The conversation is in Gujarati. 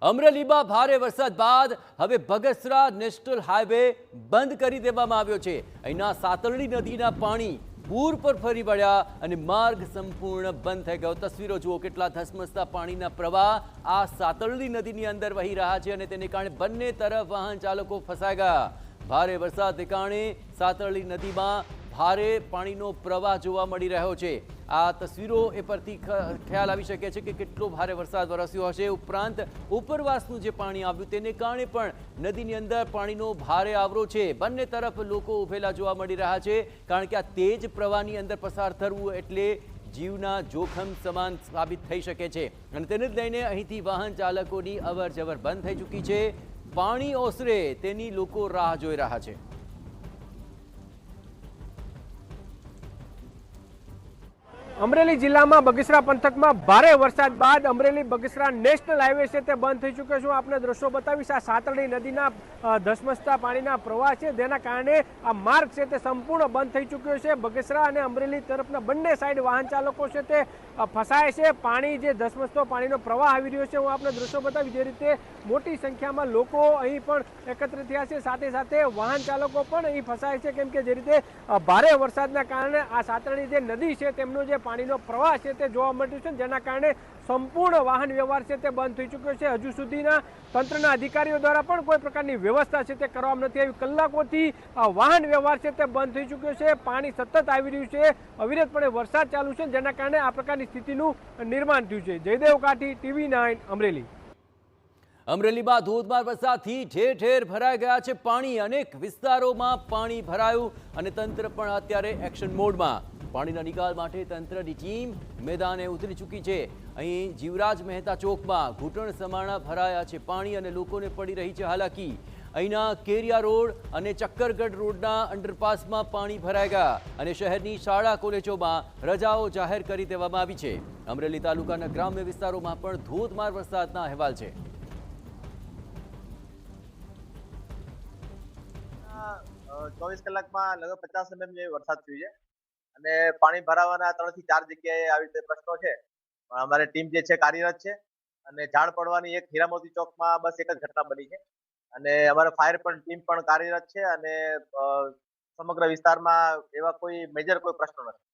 અમરેલીમાં ભારે વરસાદ બાદ હવે બગસરા નેશનલ હાઈવે બંધ કરી દેવામાં આવ્યો છે। અહીંના સાતરણી નદીના પાણી પૂર પર ફરી વળ્યા અને માર્ગ સંપૂર્ણ બંધ થઈ ગયો। તસવીરો જુઓ, કેટલા ધસમસતા પાણીના પ્રવાહ આ સાતરણી નદીની અંદર વહી રહ્યા છે અને તેને કારણે બંને તરફ વાહન ચાલકો ફસાઈ ગયા। ભારે વરસાદને કારણે સાતરણી નદીમાં ભારે પાણીનો પ્રવાહ જોવા મળી રહ્યો છે। આ તસવીરો એ પરથી ખ્યાલ આવી શકે છે કે કેટલો ભારે વરસાદ વરસ્યો હશે। ઉપરાંત ઉપરવાસનું જે પાણી આવ્યું તેને કારણે પણ નદીની અંદર પાણીનો ભારે આવરો છે। બંને તરફ લોકો ઉભેલા જોવા મળી રહ્યા છે, કારણ કે આ તેજ પ્રવાહની અંદર પસાર થવું એટલે જીવના જોખમ સમાન સાબિત થઈ શકે છે અને તેને જ લઈને અહીંથી વાહન ચાલકોની અવર જવર બંધ થઈ ચૂકી છે। પાણી ઓસરે તેની લોકો રાહ જોઈ રહ્યા છે। અમરેલી જિલ્લામાં બગસરા પંથકમાં ભારે વરસાદ બાદ અમરેલી બગસરા નેશનલ હાઈવે છે તે બંધ થઈ ચૂક્યો છે। આપને દ્રશ્યો બતાવીશ। આ સાતરણી નદીના ધસમસતા પાણીના પ્રવાહ છે, જેના કારણે આ માર્ગ છે તે સંપૂર્ણ બંધ થઈ ચૂક્યો છે। બગસરા અને અમરેલી તરફના બંને સાઈડ વાહન ચાલકો છે તે ફસાય છે। પાણી જે ધસમસતો પાણીનો પ્રવાહ આવી રહ્યો છે, હું આપને દ્રશ્યો બતાવી, જે રીતે મોટી સંખ્યામાં લોકો અહીં પણ એકત્રિત થયા છે, સાથે સાથે વાહન ચાલકો પણ અહીં ફસાય છે, કેમ કે જે રીતે ભારે વરસાદના કારણે આ સાતરણી જે નદી છે તેમનો જે પાણીનો પ્રવાહ છે તે જોવા મળ્યું છે, જેના કારણે સંપૂર્ણ વાહન વ્યવહાર છે તે બંધ થઈ ચૂક્યો છે। હજુ સુધીના તંત્રના અધિકારીઓ દ્વારા પણ કોઈ પ્રકારની વ્યવસ્થા છે તે કરવામાં નથી આવી। કલાકોથી વાહન વ્યવહાર છે તે બંધ થઈ ચૂક્યો છે। પાણી સતત આવી રહ્યું છે, અવિરતપણે વરસાદ ચાલુ છે, જેના કારણે આ પ્રકારની સ્થિતિનું નિર્માણ થયું છે। જયદેવ કાઠી, TV9 અમરેલી। અમરેલીમાં ધોધમાર વરસાદથી ઠેર ઠેર ભરાઈ ગયા છે પાણી। અનેક વિસ્તારોમાં પાણી ભરાયું અને તંત્ર પણ અત્યારે એક્શન મોડમાં। પાણીના નિકાલ માટે તંત્રની ટીમ મેદાને ઉતરી ચૂકી છે। અહીં જીવરાજ મહેતા ચોકમાં ઘૂંટણ સમાણા ભરાયા છે પાણી અને લોકોને પડી રહી છે હાલાકી। અહીંના કેરિયા રોડ અને ચક્કરગઢ રોડના અંડરપાસમાં પાણી ભરાઈ ગયા અને શહેરની શાળા કોલેજોમાં રજાઓ જાહેર કરી દેવામાં આવી છે। અમરેલી તાલુકાના ગ્રામ્ય વિસ્તારોમાં પણ ધોધમાર વરસાદના અહેવાલ છે। 24 કલાકમાં લગભગ 50 mm જેવી વરસાદ થયો છે અને પાણી ભરાવાના 3 થી 4 જગ્યાએ આવી રીતે પ્રશ્નો છે। અમારી ટીમ જે છે કાર્યરત છે અને ઝાડ પડવાની એક હીરામોતી ચોકમાં બસ એક જ ઘટના બની છે અને અમારા ફાયર પણ ટીમ પણ કાર્યરત છે અને સમગ્ર વિસ્તારમાં એવા કોઈ મેજર કોઈ પ્રશ્નો નથી।